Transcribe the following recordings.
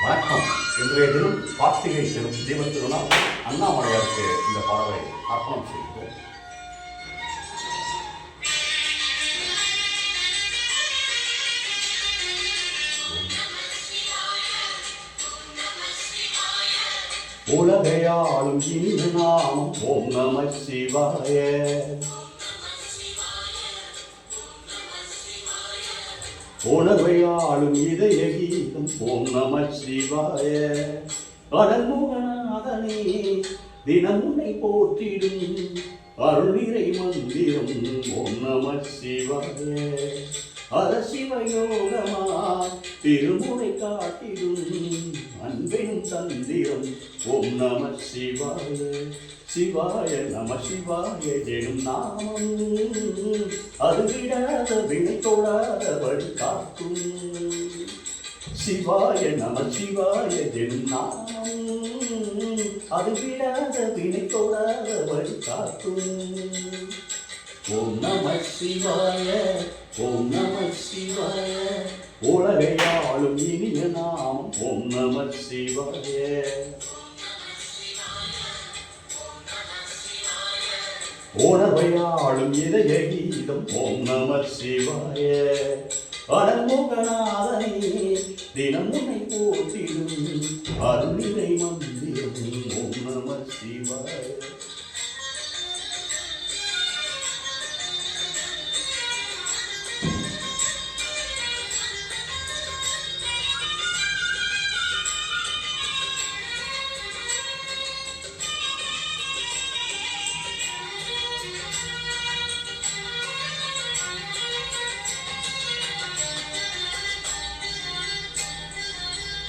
வணக்கம். இன்றைய தினம் கார்த்திகை தீப திருநாள். அண்ணாமலையாருக்கு இந்த பாடலை அர்ப்பணம் செய்கிறோம். உலகையாளும் இனிய நாமம் ஓம் நம சிவாய. உணர்வையாளும் இதய கீதம் ஓம் நம சிவாய. அனல்முகநாதனே தினம் உன்னை போற்றிடும் அருளிரை மந்திரம் ஓம் நம சிவாய. அரசிவயோகமாய் திருமுறை காட்டிடும் அன்பெனும் தந்திரம் ஓம் நம சிவாய. சிவாய நம சிவாய எனும் நாமம் அது விடாத வினை தொடாத வழி காக்கும். சிவாய நம சிவாய எனும் நாமம் அது விடாத வினை தொடாத வழி காக்கும். ஓம் நம சிவாய ஓம் நம சிவாய. உலகையாளும் இனிய நாமம் ஓம் நம சிவாய. உணர்வையாளும் இதய கீதம் ஓம் நம சிவாய. அனல்முகநாதனே தினம் உன்னை போற்றிடும் அருளிரை மந்திரம் ஓம் நம சிவாய.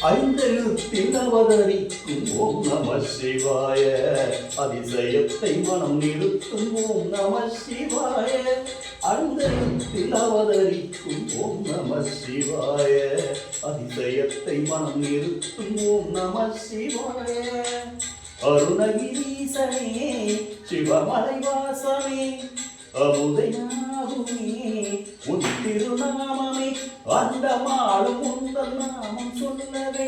ஐந்தெழுத்தில் அவதரிக்கும் ஓம் நம சிவாய. அதிசயத்தை மனம் நிறுத்தும் ஓம் நம சிவாய. ஐந்தெழுத்தில் அவதரிக்கும் ஓம் நம சிவாய. அதிசயத்தை மனம் நிறுத்தும் ஓம் நம சிவாய. அருணகிரீசனே சிவமலைவாசனே அமுதையாகுமே உன் திருநாமமே அண்டமாளும் உந்தன் நாமம் சொல்லவே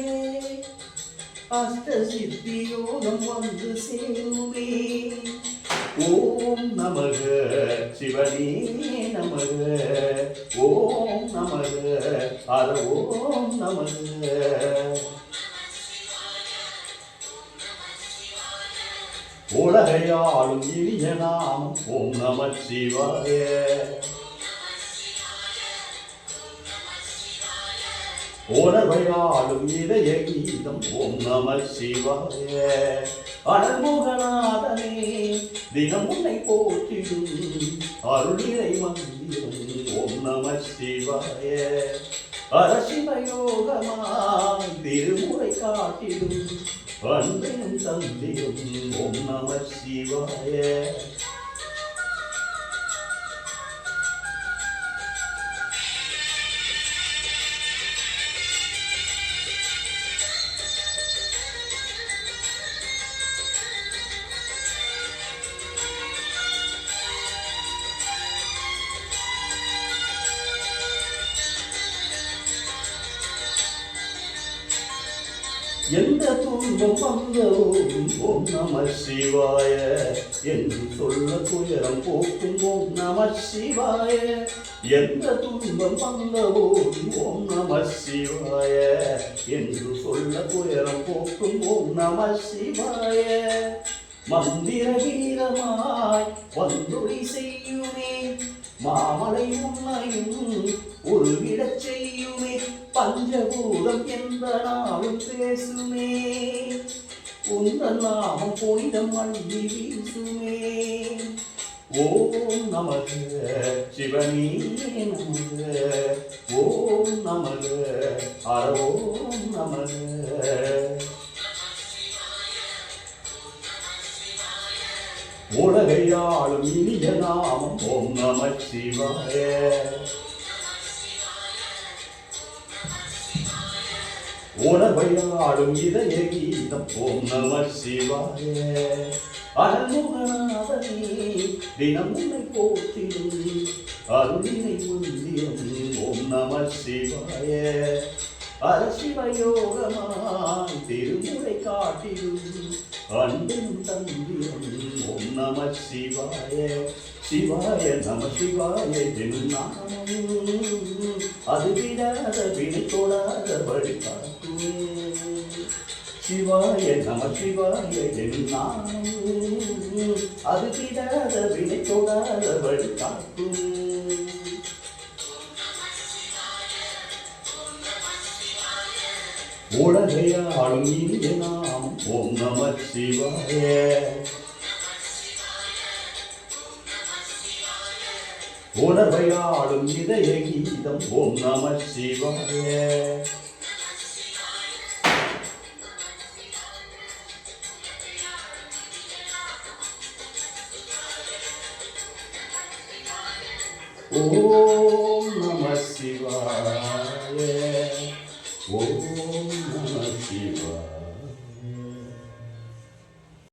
அஷ்ட சித்தி யோகம் வந்து சேருமே. ஓம் நமக சிவனே நமக ஓம் நமக அர ஓம் நமக. உலகையாளும் இனிய நாமம் ஓம் நம சிவாய. உணர்வையாளும் இதய கீதம் ஓம் நம சிவாய. அனல்முகநாதனே தினம் உன்னை போற்றிடும் அருளிரை மந்திரம் ஓம் நம சிவாய. அரசிவயோகமாய் திருமுறை காட்டிடும் அன்பெனும் தந்திரம் ஓம் நம சிவாய. எந்த துன்பம் வந்தோம் ஓம் நம சிவாய என்று சொல்ல துயரம் போக்கும் ஓம் நம சிவாய. எந்த துன்பம் வந்தோம் ஓம் நம சிவாய என்று சொல்ல துயரம் போக்கும் ஓம் நம சிவாய. மந்திர வீரமாய் வந்துரை செய்யுமே மாமலை உன்னையும் ஒரு விடச் செய்யுமே. பஞ்சபூதம் எந்த நாளும் பேசுமே உந்தன் நாமம் புனிதம் அள்ளி வீசுமே. ஓம் நமக சிவனே நமக ஓம் நமக அர ஓம் நமக. உலகையாளும் இனிய நாமம் ஓம் நம சிவாய. உணர்வையாளும் இதய கீதம் ஓம் நம சிவாய. அனல்முகநாதனே தினம் உன்னை போற்றிடும் அருளினை மந்திரம் ஓம் நம சிவாய. அரசிவயோகமாய் திருமுறை காட்டிடும் அன்பின் தந்திரம் ஓம் நம சிவாய சிவாய நம சிவாய எனும் நாமம் அது விடாத வினை தொடாத வழிகாட்டுமே சிவாய நம சிவாய எனும் நாமம் அது விடாத வினை தொடாத வழிகாட்டுமே உலகையாளும் இனிய நாமம் ஓம் நம சிவாய உணர்வையாளும் இதய கீதம் ஓம் நம சிவாய ஓம் நம சிவாய ஓம் நம சிவாய